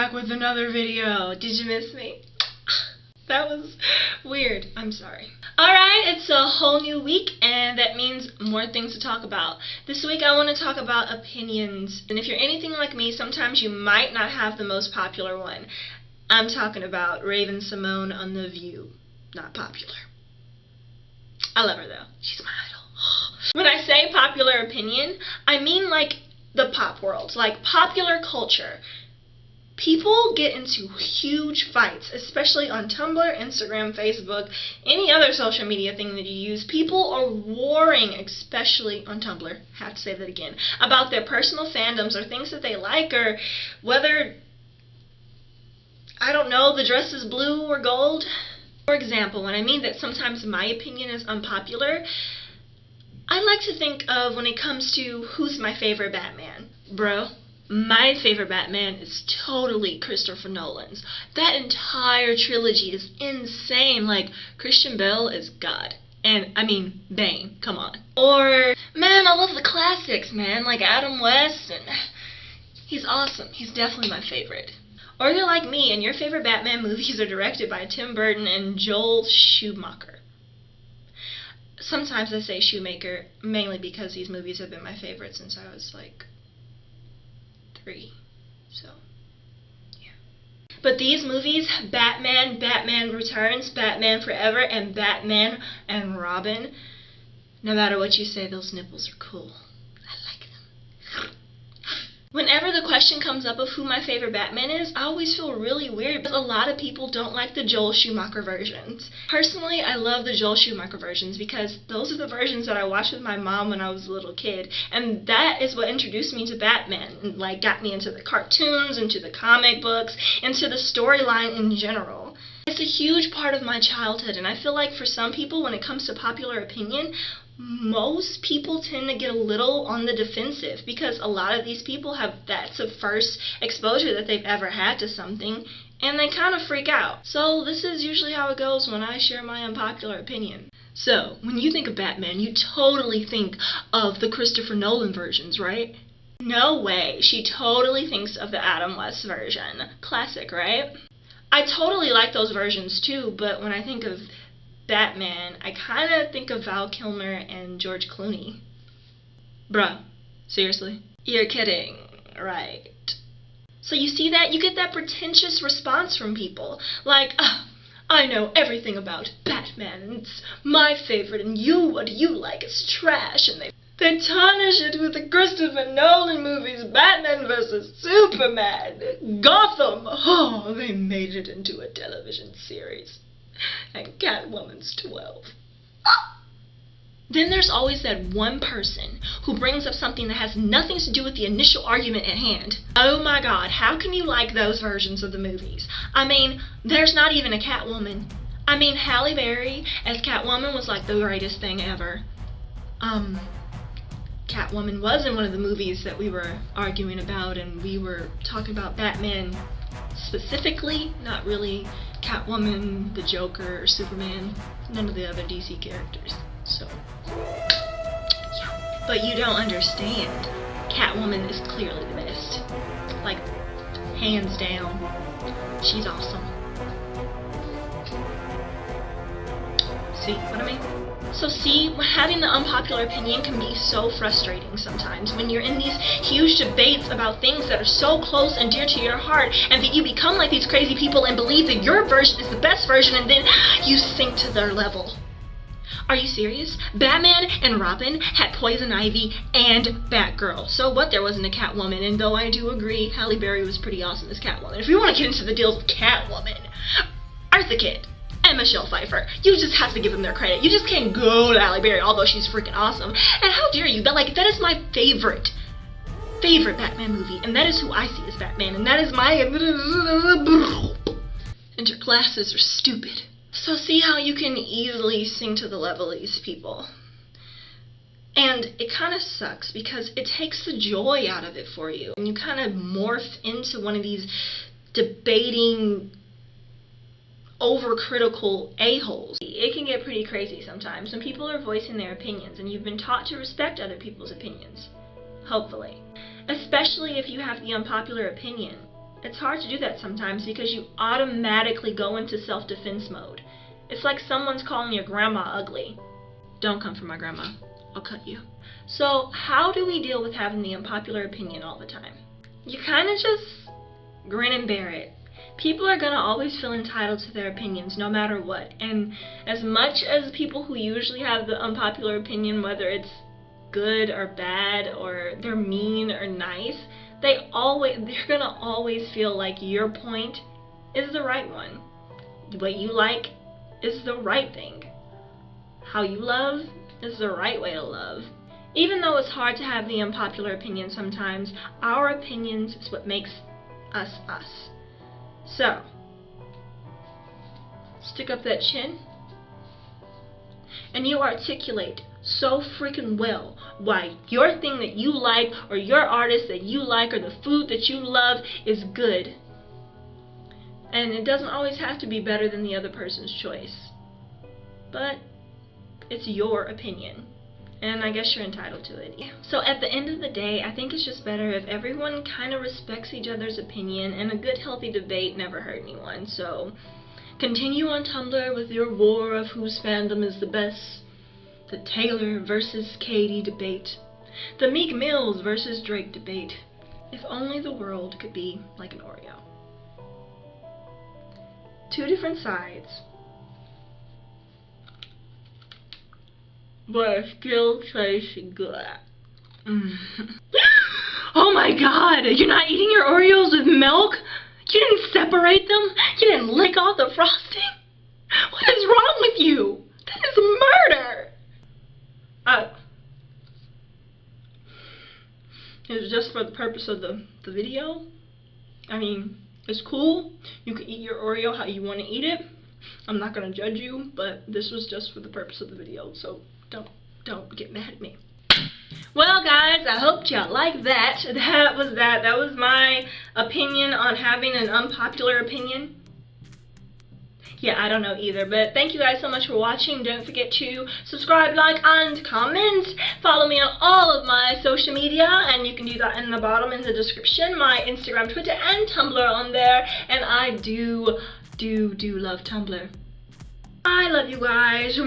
back with another video. Did you miss me? That was weird. I'm sorry. Alright, it's a whole new week, and that means more things to talk about. This week I want to talk about opinions, and if you're anything like me, sometimes you might not have the most popular one. I'm talking about Raven-Symoné on The View. Not popular. I love her though. She's my idol. When I say popular opinion, I mean like the pop world, like popular culture. People get into huge fights, especially on Tumblr, Instagram, Facebook, any other social media thing that you use. People are warring, especially on Tumblr, have to say that again, about their personal fandoms or things that they like, or whether, I don't know, the dress is blue or gold. For example, when I mean that sometimes my opinion is unpopular, I like to think of when it comes to who's my favorite Batman. Bro, my favorite Batman is totally Christopher Nolan's. That entire trilogy is insane. Like, Christian Bale is God. And, I mean, Bane, come on. Or, man, I love the classics, man, like Adam West, and he's awesome. He's definitely my favorite. Or you're like me, and your favorite Batman movies are directed by Tim Burton and Joel Schumacher. Sometimes I say Shoemaker, mainly because these movies have been my favorite since I was, like, 3. So, yeah. But these movies, Batman, Batman Returns, Batman Forever, and Batman and Robin, no matter what you say, those nipples are cool. I like them. Whenever the question comes up of who my favorite Batman is, I always feel really weird because a lot of people don't like the Joel Schumacher versions. Personally, I love the Joel Schumacher versions because those are the versions that I watched with my mom when I was a little kid, and that is what introduced me to Batman and like got me into the cartoons, into the comic books, into the storyline in general. It's a huge part of my childhood, and I feel like for some people, when it comes to popular opinion, most people tend to get a little on the defensive because a lot of these people that's the first exposure that they've ever had to something, and they kind of freak out. So this is usually how it goes when I share my unpopular opinion. So, when you think of Batman, you totally think of the Christopher Nolan versions, right? No way. She totally thinks of the Adam West version. Classic, right? I totally like those versions too, but when I think of Batman, I kind of think of Val Kilmer and George Clooney. Bruh, seriously? You're kidding, right? So you see that? You get that pretentious response from people. Like, I know everything about Batman, and it's my favorite, and what do you like? It's trash, and they tarnish it with the Christopher Nolan movies, Batman vs. Superman, Gotham. Oh, they made it into a television series. And Catwoman's 12. Then there's always that one person who brings up something that has nothing to do with the initial argument at hand. Oh my god, how can you like those versions of the movies? I mean, there's not even a Catwoman. I mean, Halle Berry as Catwoman was like the greatest thing ever. Catwoman was in one of the movies that we were arguing about, and we were talking about Batman specifically, not really Catwoman, the Joker, or Superman, none of the other DC characters. So, yeah. But you don't understand. Catwoman is clearly the best. Like, hands down. She's awesome. See what I mean? So see, having the unpopular opinion can be so frustrating sometimes when you're in these huge debates about things that are so close and dear to your heart, and that you become like these crazy people and believe that your version is the best version, and then you sink to their level. Are you serious? Batman and Robin had Poison Ivy and Batgirl. So what, there wasn't a Catwoman, and though I do agree Halle Berry was pretty awesome as Catwoman. If you want to get into the deals with Catwoman, Eartha Kitt and Michelle Pfeiffer, you just have to give them their credit. You just can't go to Halle Berry, although she's freaking awesome. And how dare you? That is my favorite Batman movie, and that is who I see as Batman, and that is my... And your glasses are stupid. So see how you can easily sink to the level of these people. And it kind of sucks because it takes the joy out of it for you, and you kind of morph into one of these debating, overcritical a-holes. It can get pretty crazy sometimes when people are voicing their opinions, and you've been taught to respect other people's opinions. Hopefully. Especially if you have the unpopular opinion. it's hard to do that sometimes because you automatically go into self-defense mode. It's like someone's calling your grandma ugly. Don't come for my grandma. I'll cut you. So how do we deal with having the unpopular opinion all the time? You kind of just grin and bear it. People are gonna always feel entitled to their opinions no matter what. And as much as people who usually have the unpopular opinion, whether it's good or bad or they're mean or nice, they're gonna always feel like your point is the right one. What you like is the right thing. How you love is the right way to love. Even though it's hard to have the unpopular opinion sometimes, our opinions is what makes us us. So, stick up that chin and you articulate so freaking well why your thing that you like or your artist that you like or the food that you love is good. And it doesn't always have to be better than the other person's choice. But it's your opinion. And I guess you're entitled to it. So at the end of the day, I think it's just better if everyone kind of respects each other's opinion, and a good healthy debate never hurt anyone. So continue on Tumblr with your war of whose fandom is the best. The Taylor versus Katie debate. The Meek Mills versus Drake debate. If only the world could be like an Oreo. Two different sides, but it still tastes good. Oh my god, you're not eating your Oreos with milk? You didn't separate them? You didn't lick off the frosting? What is wrong with you? That is murder! It was just for the purpose of the video. I mean, it's cool. You can eat your Oreo how you want to eat it. I'm not going to judge you, but this was just for the purpose of the video, so don't get mad at me. Well guys, I hope y'all like that. That was my opinion on having an unpopular opinion. Yeah, I don't know either, but thank you guys so much for watching. Don't forget to subscribe, like, and comment. Follow me on all of my social media, and you can do that in the bottom in the description. My Instagram, Twitter, and Tumblr on there, and I do love Tumblr. I love you guys.